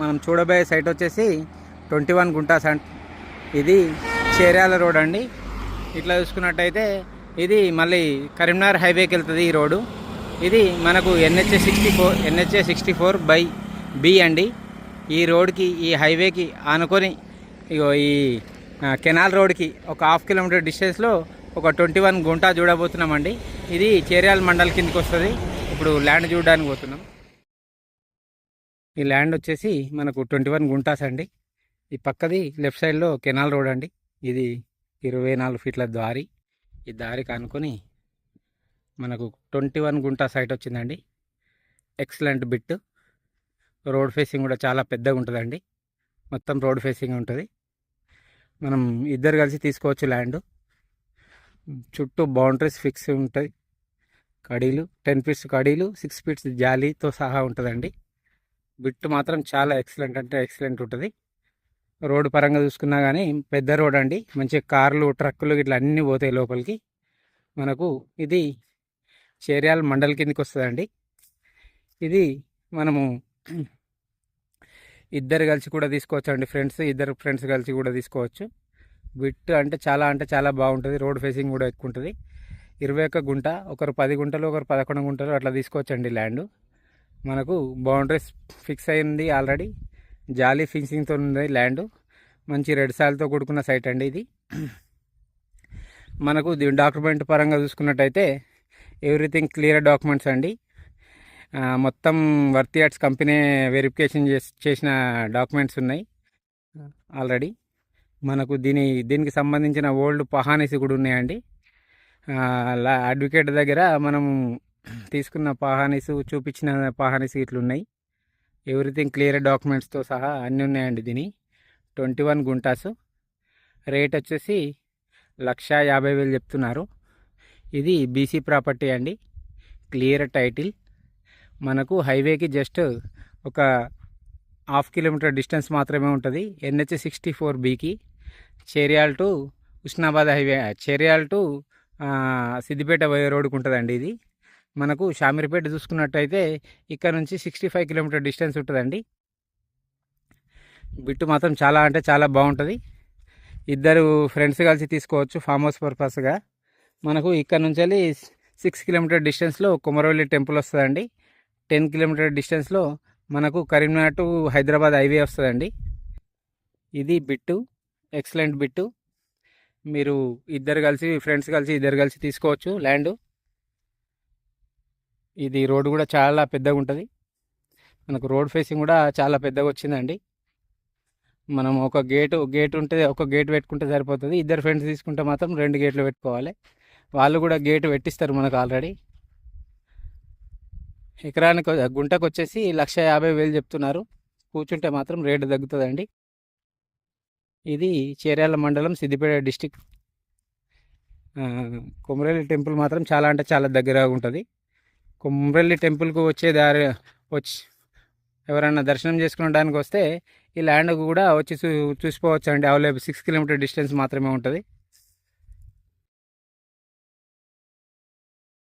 మనం చూడబోయే సైట్ వచ్చేసి 21 గుంటాస్ అండ్ ఇది చేర్యాల రోడ్ అండి. ఇట్లా చూసుకున్నట్టయితే ఇది మళ్ళీ కరీంనగర్ హైవేకి వెళ్తుంది ఈ రోడ్డు. ఇది మనకు NH64/B అండి. ఈ రోడ్కి ఈ హైవేకి ఆనుకొని ఇగో ఈ కెనాల్ రోడ్కి ఒక హాఫ్ కిలోమీటర్ డిస్టెన్స్లో ఒక 21 గుంటా చూడబోతున్నామండి. ఇది చేర్యాల మండల్ కిందకి వస్తుంది. ఇప్పుడు ల్యాండ్ చూడడానికి పోతున్నాం. ఈ ల్యాండ్ వచ్చేసి మనకు 21 గుంటాస్ అండి. ఈ పక్కది లెఫ్ట్ సైడ్లో కెనాల్ రోడ్ అండి. ఇది 24 ఫీట్ల దారి. ఈ దారికి అనుకొని మనకు 21 గుంటా సైట్ వచ్చిందండి. Excellent bit. రోడ్ ఫేసింగ్ కూడా చాలా పెద్దగా ఉంటుందండి. మొత్తం రోడ్ ఫేసింగ్ ఉంటుంది. మనం ఇద్దరు కలిసి తీసుకోవచ్చు ల్యాండ్. చుట్టూ బౌండరీస్ ఫిక్స్ ఉంటాయి. కడీలు 10 ఫీట్స్ కడీలు, 6 ఫీట్స్ జాలీతో సహా ఉంటుందండి. బిట్ మాత్రం చాలా ఎక్సలెంట్ అంటే ఎక్సలెంట్ ఉంటుంది. రోడ్డు పరంగా చూసుకున్నా కానీ పెద్ద రోడ్ అండి. మంచి కార్లు, ట్రక్కులు ఇట్లా అన్నీ పోతాయి లోపలికి. మనకు ఇది చేర్యాల మండల్ కిందకి వస్తుందండి. ఇది మనము ఇద్దరు కలిసి కూడా తీసుకోవచ్చు అండి. ఇద్దరు ఫ్రెండ్స్ కలిసి కూడా తీసుకోవచ్చు. బిట్ అంటే చాలా బాగుంటుంది. రోడ్ ఫేసింగ్ కూడా ఎక్కువ ఉంటుంది. 21 గుంట, ఒకరు 10 గుంటలు, ఒకరు 11 గుంటలు అట్లా తీసుకోవచ్చండి ల్యాండ్. మనకు బౌండరీస్ ఫిక్స్ అయింది ఆల్రెడీ. జాలీ ఫిన్సింగ్తో ఉంది ల్యాండ్. మంచి రెడ్ సాయిల్తో కూడుకున్న సైట్ అండి ఇది. మనకు డాక్యుమెంట్ పరంగా చూసుకున్నట్టయితే ఎవ్రీథింగ్ క్లియర్ డాక్యుమెంట్స్ అండి. మొత్తం వర్త్ యార్డ్స్ కంపెనీ వెరిఫికేషన్ చేసిన డాక్యుమెంట్స్ ఉన్నాయి ఆల్రెడీ. మనకు దీనికి సంబంధించిన ఓల్డ్ పహానీస్ కూడా ఉన్నాయండి. అడ్వకేట్ దగ్గర మనం తీసుకున్న పహానీస్, చూపించిన పహానీస్ ఇట్లా ఉన్నాయి. ఎవ్రీథింగ్ క్లియర్ డాక్యుమెంట్స్తో సహా అన్నీ ఉన్నాయండి. దీని 21 గుంటాసు. రేట్ వచ్చేసి 1,50,000 చెప్తున్నారు. ఇది బీసీ ప్రాపర్టీ అండి. Clear title. మనకు హైవేకి జస్ట్ ఒక హాఫ్ కిలోమీటర్ డిస్టెన్స్ మాత్రమే ఉంటుంది. NH64Bకి Cheryala to Husnabad highway, Cheryala to Siddipet రోడ్డుకు ఉంటుందండి. ఇది మనకు షామీర్పేట చూసుకున్నట్టయితే ఇక్కడ నుంచి 65 కిలోమీటర్ డిస్టెన్స్ ఉంటుందండి. బిట్టు మాత్రం చాలా బాగుంటుంది. ఇద్దరు ఫ్రెండ్స్ కలిసి తీసుకోవచ్చు ఫామ్ హౌస్ పర్పస్గా. మనకు ఇక్కడ నుంచి వెళ్ళి 6 కిలోమీటర్ డిస్టెన్స్లో కొమరవెల్లి టెంపుల్ వస్తుందండి. 10 కిలోమీటర్ డిస్టెన్స్లో మనకు కరీంనగర్ టు హైదరాబాద్ హైవే వస్తుందండి. ఇది బిట్టు, ఎక్సలెంట్ బిట్టు. మీరు ఫ్రెండ్స్ కలిసి ఇద్దరు కలిసి తీసుకోవచ్చు ల్యాండ్. ఇది రోడ్డు కూడా చాలా పెద్దగా ఉంటుంది. మనకు రోడ్ ఫేసింగ్ కూడా చాలా పెద్దగా వచ్చిందండి. మనం ఒక గేట్ ఉంటే ఒక గేట్ పెట్టుకుంటే సరిపోతుంది. ఇద్దరు ఫ్రెండ్స్ తీసుకుంటే మాత్రం 2 గేట్లు పెట్టుకోవాలి. వాళ్ళు కూడా గేట్ పెట్టిస్తారు మనకు ఆల్రెడీ. ఎకరానికి గుంటకు వచ్చేసి 1,50,000 చెప్తున్నారు. కూర్చుంటే మాత్రం రేటు తగ్గుతుందండి. ఇది చేర్యాల మండలం, సిద్దిపేట డిస్టిక్. కొమరవెల్లి టెంపుల్ మాత్రం చాలా దగ్గరగా ఉంటుంది. కొమరవెల్లి టెంపుల్కు వచ్చే దారి ఎవరైనా దర్శనం చేసుకోవడానికి వస్తే ఈ ల్యాండ్ కూడా వచ్చి చూసిపోవచ్చు అండి. అవైలబుల్ 6 కిలోమీటర్ డిస్టెన్స్ మాత్రమే ఉంటుంది.